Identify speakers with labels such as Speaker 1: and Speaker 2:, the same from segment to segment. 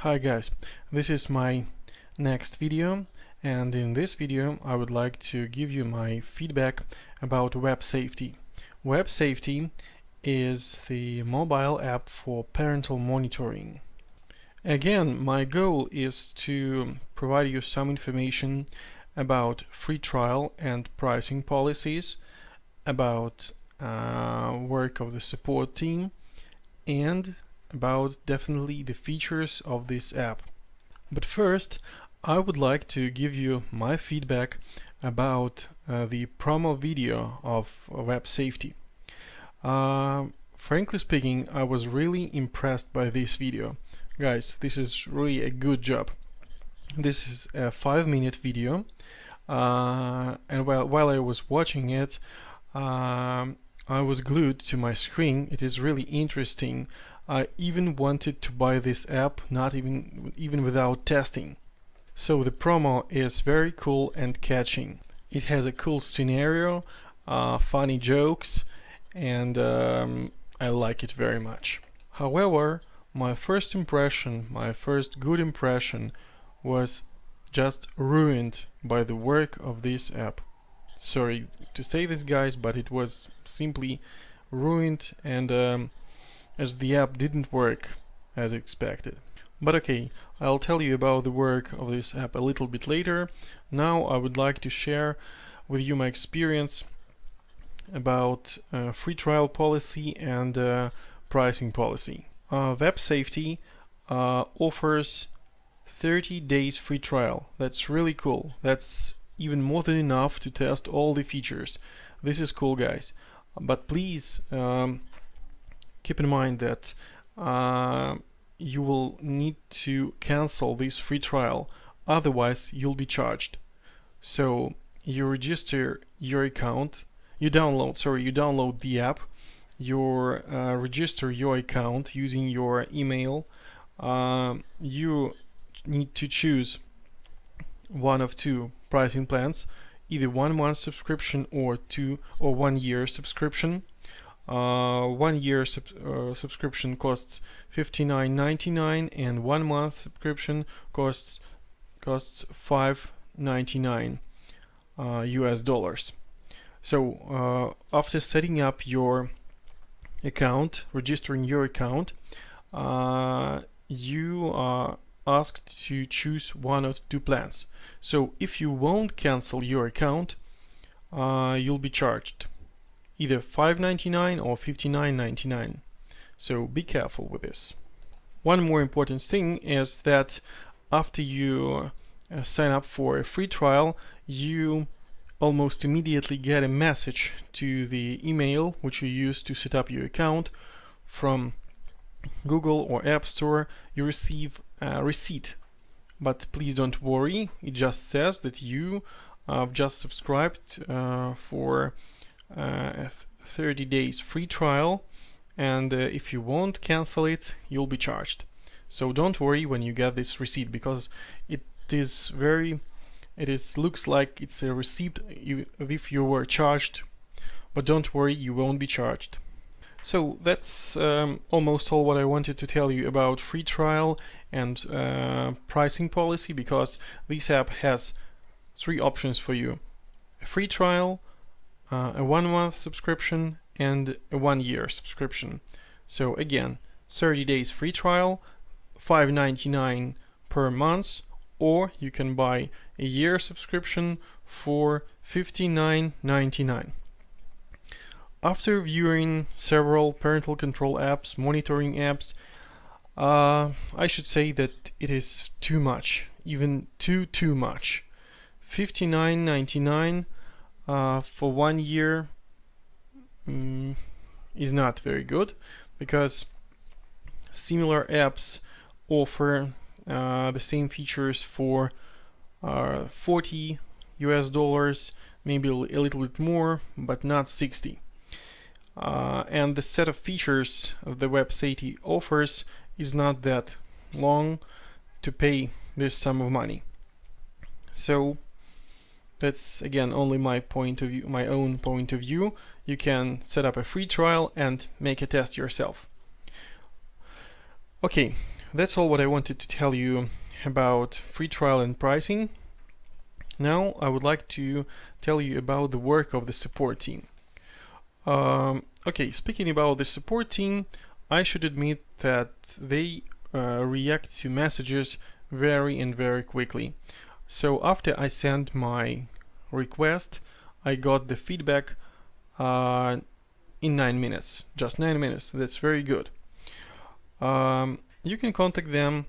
Speaker 1: Hi guys, this is my next video, and in this video I would like to give you my feedback about Websafety. Websafety is the mobile app for parental monitoring. Again, my goal is to provide you some information about free trial and pricing policies, about work of the support team, and about definitely the features of this app. But first, I would like to give you my feedback about the promo video of Websafety. Frankly speaking, I was really impressed by this video. Guys, this is really a good job. This is a 5-minute video, and while I was watching it, I was glued to my screen. It is really interesting. I even wanted to buy this app, not even without testing. So the promo is very cool and catching. It has a cool scenario, funny jokes, and I like it very much. However, my first good impression was just ruined by the work of this app. Sorry to say this, guys, but it was simply ruined, and as the app didn't work as expected. But okay, I'll tell you about the work of this app a little bit later. Now I would like to share with you my experience about free trial policy and pricing policy. Websafety offers 30 days free trial. That's really cool. That's even more than enough to test all the features. This is cool, guys. But please keep in mind that you will need to cancel this free trial, otherwise you'll be charged. So you register your account, you download the app, you register your account using your email. You need to choose one of two pricing plans, either 1 month subscription or 1 year subscription. 1 year subscription costs $59.99 and 1 month subscription costs $5.99 US dollars. So after setting up your account, registering your account, you are asked to choose one of two plans. So if you won't cancel your account, you'll be charged either $5.99 or $59.99. So be careful with this. One more important thing is that after you sign up for a free trial, you almost immediately get a message to the email which you used to set up your account from Google or App Store. You receive a receipt, but please don't worry, it just says that you have just subscribed for a 30 days free trial, and if you won't cancel it, you'll be charged. So don't worry when you get this receipt, because it looks like it's a receipt if you were charged, but don't worry, you won't be charged. So that's almost all what I wanted to tell you about free trial and pricing policy, because this app has 3 options for you: a free trial, a 1 month subscription, and a 1 year subscription. So again, 30 days free trial, $5.99 per month, or you can buy a year subscription for $59.99. After viewing several parental control apps, monitoring apps, I should say that it is too much, even too much. $59.99 for 1 year is not very good, because similar apps offer the same features for $40 US, maybe a little bit more, but not 60. And the set of features the Websafety offers is not that long to pay this sum of money. So that's again only my own point of view. You can set up a free trial and make a test yourself. Okay, that's all what I wanted to tell you about free trial and pricing. Now I would like to tell you about the work of the support team. Okay, speaking about the support team, I should admit that they react to messages very quickly. So after I sent my request, I got the feedback in 9 minutes, just 9 minutes. That's very good. You can contact them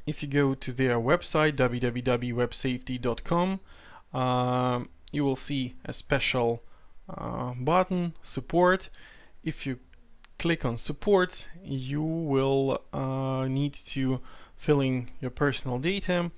Speaker 1: if you go to their website www.websafety.com. You will see a special button, support. If you click on support, you will need to fill in your personal data,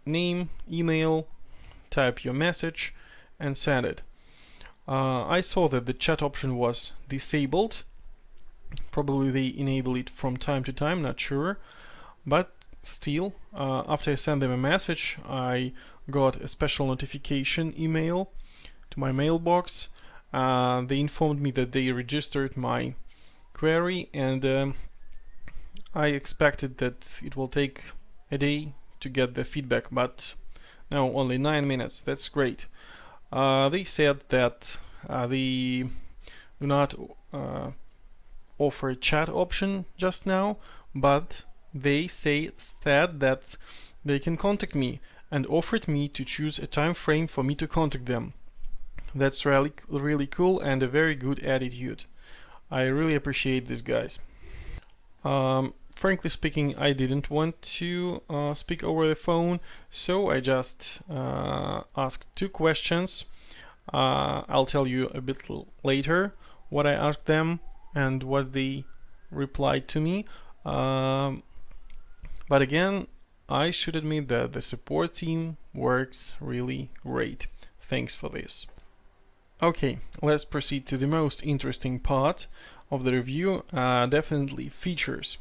Speaker 1: name, email, type your message, and send it. I saw that the chat option was disabled. Probably they enable it from time to time, not sure. But still, after I sent them a message, I got a special notification email to my mailbox. They informed me that they registered my query, and I expected that it will take a day to get the feedback, but no, only 9 minutes. That's great. They said that they do not offer a chat option just now, but they said that they can contact me and offered me to choose a time frame for me to contact them. That's really cool and a very good attitude. I really appreciate this, guys. Frankly speaking, I didn't want to speak over the phone, so I just asked 2 questions. I'll tell you a bit later what I asked them and what they replied to me. But again, I should admit that the support team works really great. Thanks for this. Okay, let's proceed to the most interesting part of the review, definitely features.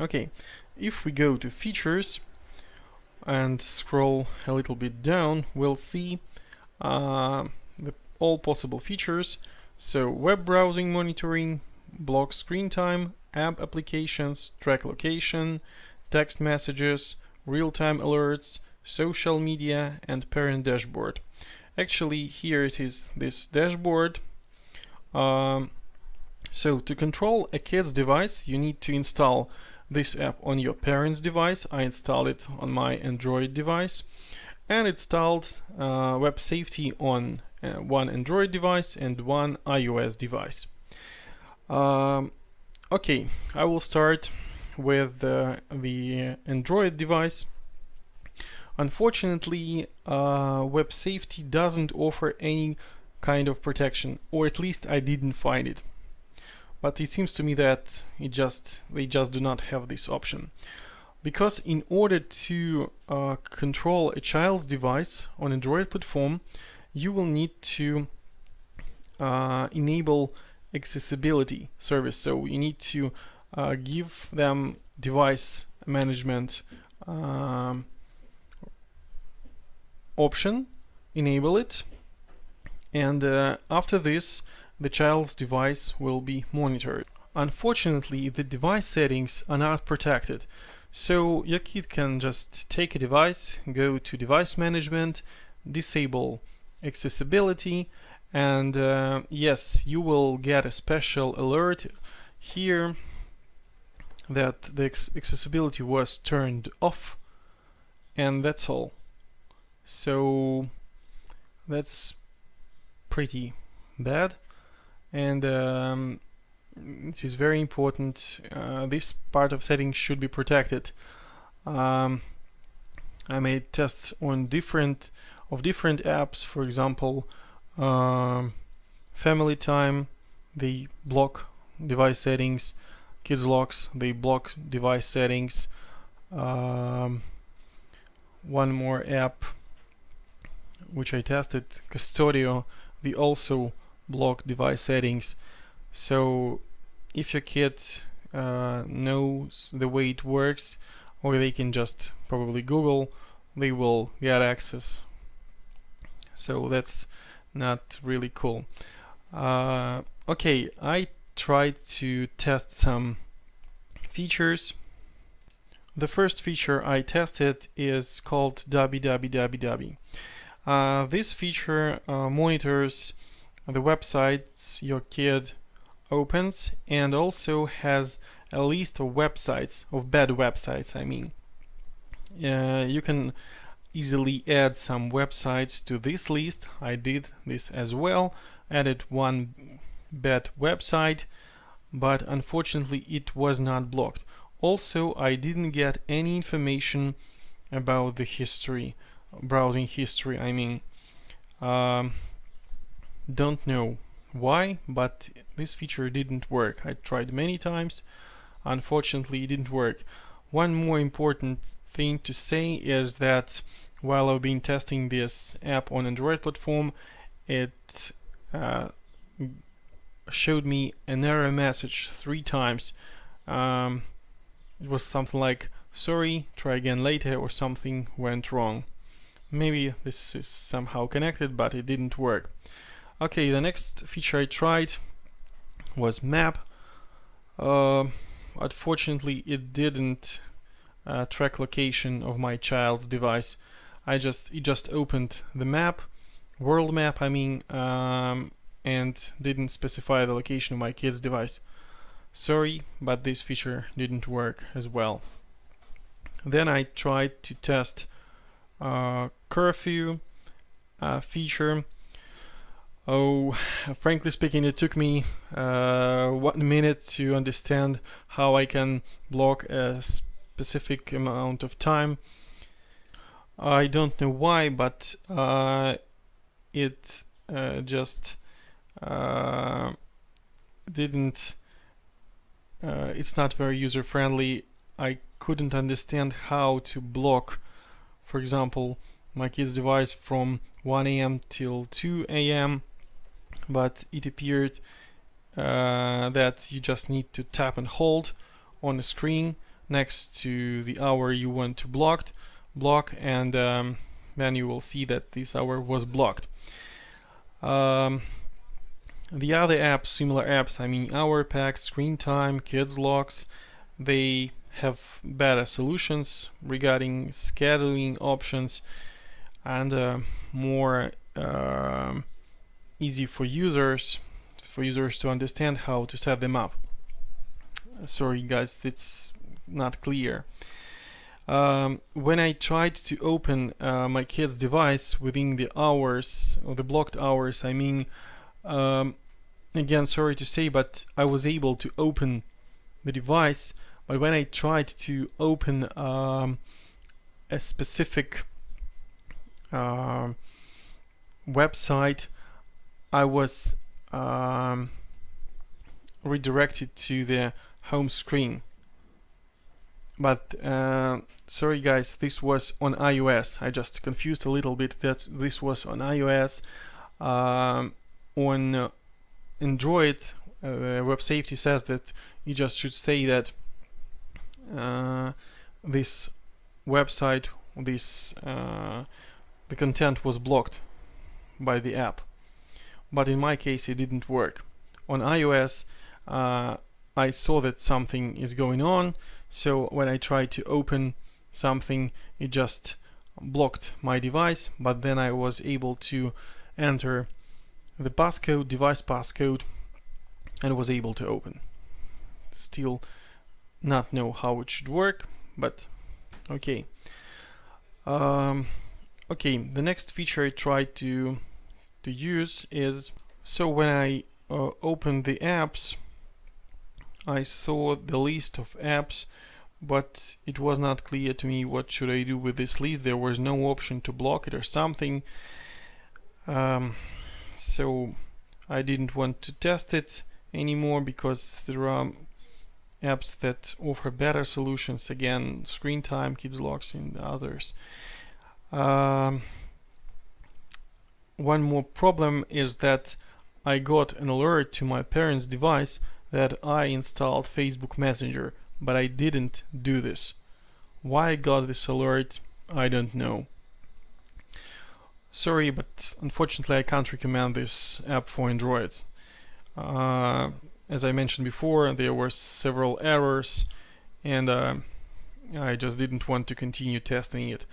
Speaker 1: Okay, if we go to features and scroll a little bit down, we'll see all possible features. So web browsing monitoring, block screen time, app applications, track location, text messages, real-time alerts, social media, and parent dashboard. Actually, here it is, this dashboard. So to control a kid's device, you need to install this app on your parent's device. I installed it on my Android device, and installed Websafety on one Android device and one iOS device. Okay, I will start with the Android device. Unfortunately, Websafety doesn't offer any kind of protection, or at least I didn't find it. But it seems to me that they just do not have this option. Because in order to control a child's device on Android platform, you will need to enable accessibility service. So you need to give them device management option, enable it, and after this the child's device will be monitored. Unfortunately, the device settings are not protected, so your kid can just take a device, go to device management, disable accessibility, and yes, you will get a special alert here that the accessibility was turned off, and that's all. So that's pretty bad, and it is very important. This part of settings should be protected. I made tests on different apps. For example, Family Time, they block device settings. Kids Locks, they block device settings. One more app which I tested, Custodio, they also block device settings. So if your kid knows the way it works, or they can just probably Google, they will get access. So that's not really cool. Okay, I tried to test some Features. The first feature I tested is called www. This feature monitors the websites your kid opens and also has a list of websites, of bad websites, I mean. You can easily add some websites to this list. I did this as well, added one bad website, but unfortunately it was not blocked. Also, I didn't get any information about the history, browsing history, I mean. Don't know why, but this feature didn't work. I tried many times. Unfortunately, it didn't work. One more important thing to say is that while I've been testing this app on Android platform, it showed me an error message 3 times. It was something like, sorry, try again later, or something went wrong. Maybe this is somehow connected, but it didn't work. Okay, the next feature I tried was map. Unfortunately, it didn't track location of my child's device. It just opened the map, world map, I mean, and didn't specify the location of my kid's device. Sorry, but this feature didn't work as well. Then I tried to test curfew feature. Oh, frankly speaking, it took me 1 minute to understand how I can block a specific amount of time. I don't know why, but it just didn't. It's not very user-friendly. I couldn't understand how to block, for example, my kid's device from 1 a.m. till 2 a.m. But it appeared that you just need to tap and hold on the screen next to the hour you want to block, and then you will see that this hour was blocked. The other apps, similar apps, I mean Hour Pack, Screen Time, Kids Locks, they have better solutions regarding scheduling options and more easy for users to understand how to set them up. Sorry guys, it's not clear. When I tried to open my kid's device within the hours, or the blocked hours, I mean, again, sorry to say, but I was able to open the device, but when I tried to open a specific website, I was redirected to the home screen. But sorry guys, this was on iOS. I just confused a little bit that this was on iOS. On Android, Websafety says that you just should say that this website, the content was blocked by the app. But in my case it didn't work. On iOS I saw that something is going on, so when I tried to open something it just blocked my device, but then I was able to enter the passcode, device passcode, and was able to open. Still not know how it should work, but okay. Okay, the next feature I tried to use is, so when I opened the apps, I saw the list of apps, but it was not clear to me what should I do with this list. There was no option to block it or something, so I didn't want to test it anymore because there are apps that offer better solutions, again, Screen Time, Kids Locks, and others. One more problem is that I got an alert to my parents' device that I installed Facebook Messenger, but I didn't do this. Why I got this alert, I don't know. Sorry, but unfortunately I can't recommend this app for Android. As I mentioned before, there were several errors and I just didn't want to continue testing it.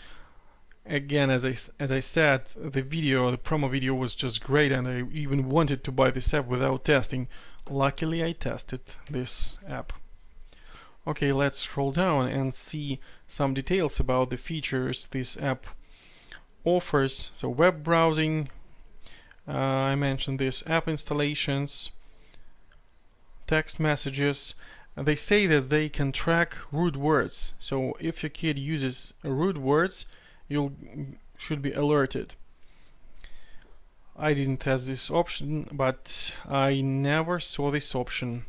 Speaker 1: Again, as I said, the promo video was just great, and I even wanted to buy this app without testing. Luckily, I tested this app. Okay, let's scroll down and see some details about the features this app offers. So web browsing, I mentioned this, app installations, text messages. They say that they can track rude words. So if your kid uses rude words, you should be alerted. I didn't test this option, but I never saw this option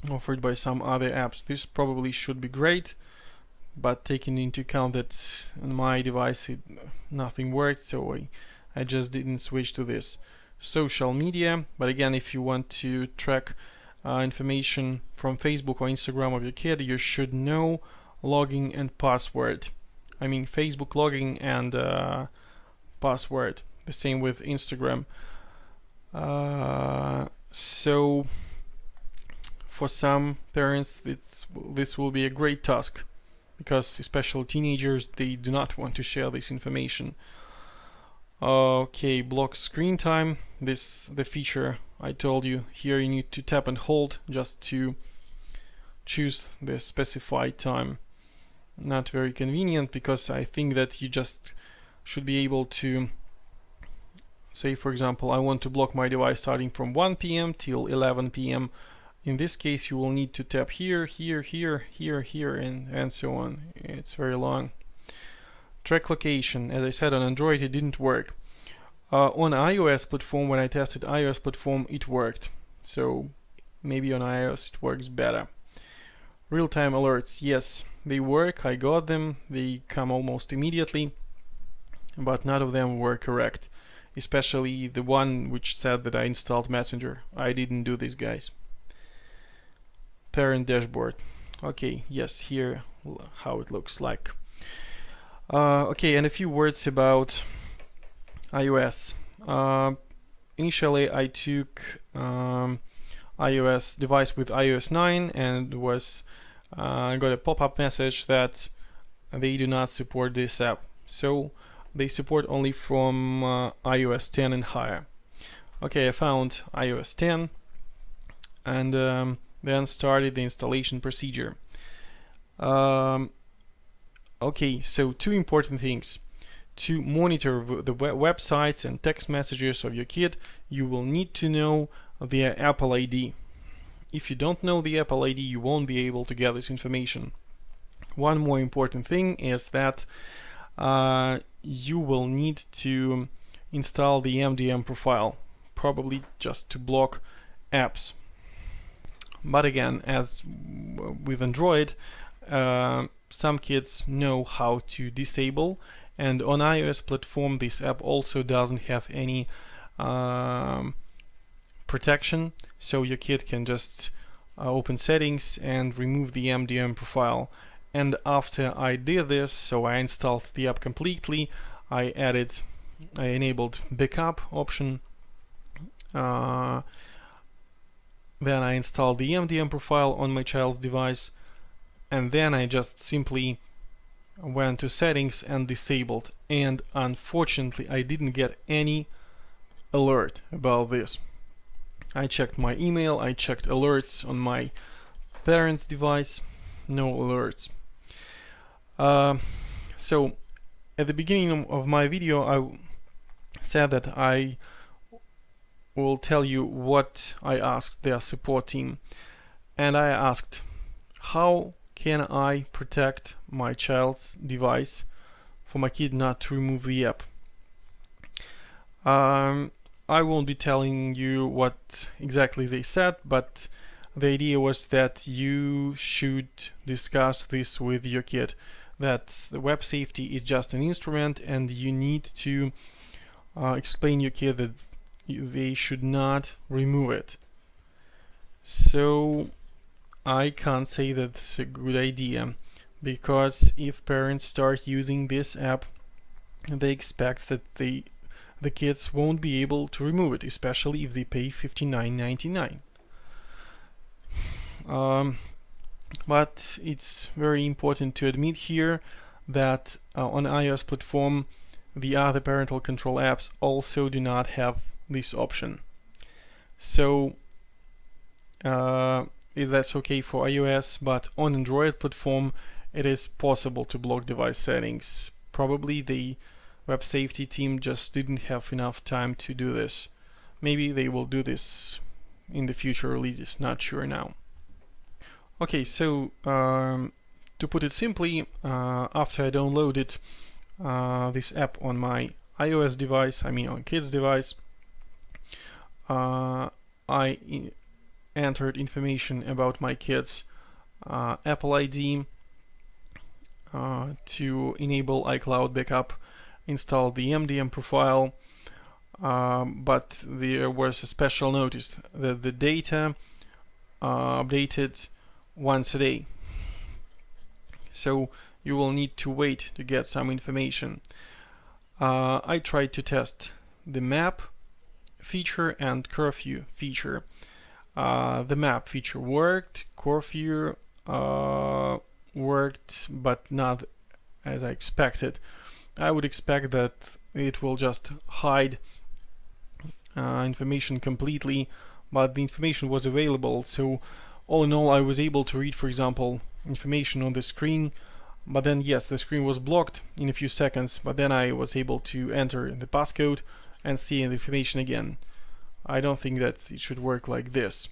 Speaker 1: offered by some other apps. This probably should be great, but taking into account that on my device nothing worked, so I just didn't switch to this. Social media, but again, if you want to track information from Facebook or Instagram of your kid, you should know login and password. I mean Facebook login and password. The same with Instagram. So for some parents, this will be a great task, because especially teenagers, they do not want to share this information. Okay, block screen time. The feature I told you. Here you need to tap and hold just to choose the specified time. Not very convenient, because I think that you just should be able to say, for example, I want to block my device starting from 1 p.m. till 11 p.m. In this case, you will need to tap here, here, here, here, here, and so on. It's very long. Track location. As I said, on Android it didn't work. On iOS platform, when I tested iOS platform, it worked. So maybe on iOS it works better. Real-time alerts. Yes, they work. I got them. They come almost immediately, but none of them were correct. Especially the one which said that I installed Messenger. I didn't do this, guys. Parent dashboard. Okay, yes, here how it looks like. Okay, and a few words about iOS. Initially, I took iOS device with iOS 9 and got a pop-up message that they do not support this app. So they support only from iOS 10 and higher. Okay, I found iOS 10 and then started the installation procedure. Okay, so two important things. To monitor the websites and text messages of your kid, you will need to know their Apple ID. If you don't know the Apple ID, you won't be able to get this information. One more important thing is that you will need to install the MDM profile, probably just to block apps. But again, as with Android, some kids know how to disable, and on iOS platform this app also doesn't have any protection, so your kid can just open settings and remove the MDM profile. And after I did this, so I installed the app completely, I enabled backup option, then I installed the MDM profile on my child's device, and then I just simply went to settings and disabled. And unfortunately, I didn't get any alert about this. I checked my email, I checked alerts on my parents' device, no alerts. So at the beginning of my video, I said that I will tell you what I asked their support team, and I asked, how can I protect my child's device for my kid not to remove the app? I won't be telling you what exactly they said, but the idea was that you should discuss this with your kid, that the Websafety is just an instrument and you need to explain your kid that they should not remove it. So I can't say that it's a good idea, because if parents start using this app, they expect that the kids won't be able to remove it, especially if they pay $59.99. But it's very important to admit here that on iOS platform the other parental control apps also do not have this option. So that's okay for iOS, but on Android platform it is possible to block device settings. Probably the Websafety team just didn't have enough time to do this. Maybe they will do this in the future releases, not sure now. Okay, so to put it simply, after I downloaded this app on my iOS device, I mean on kids' device, I entered information about my kids' Apple ID to enable iCloud backup, install the MDM profile, but there was a special notice that the data updated once a day. So you will need to wait to get some information. I tried to test the map feature and curfew feature. The map feature worked, curfew worked, but not as I expected. I would expect that it will just hide information completely, but the information was available, so all in all I was able to read, for example, information on the screen, but then yes, the screen was blocked in a few seconds, but then I was able to enter the passcode and see the information again. I don't think that it should work like this.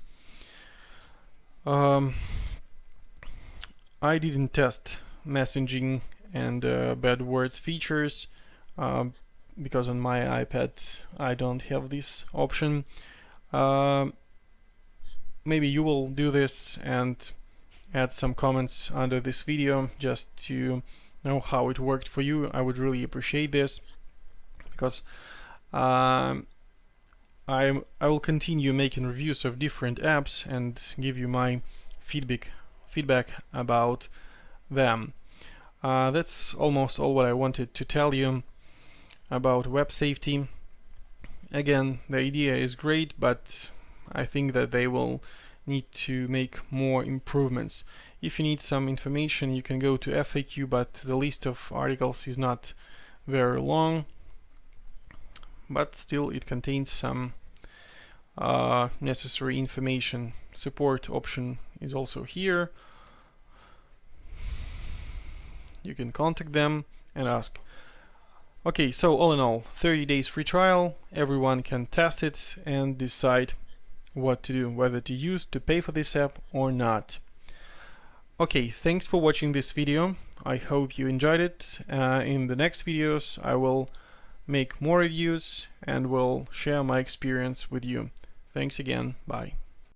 Speaker 1: I didn't test messaging and bad words features because on my iPad I don't have this option. Maybe you will do this and add some comments under this video just to know how it worked for you. I would really appreciate this, because I will continue making reviews of different apps and give you my feedback about them. That's almost all what I wanted to tell you about Websafety. Again, the idea is great, but I think that they will need to make more improvements. If you need some information, you can go to FAQ, but the list of articles is not very long, but still it contains some necessary information. Support option is also here. You can contact them and ask. Okay, so all in all, 30 days free trial. Everyone can test it and decide what to do, whether to use, to pay for this app or not. Okay, thanks for watching this video. I hope you enjoyed it. In the next videos I will make more reviews and will share my experience with you. Thanks again, bye.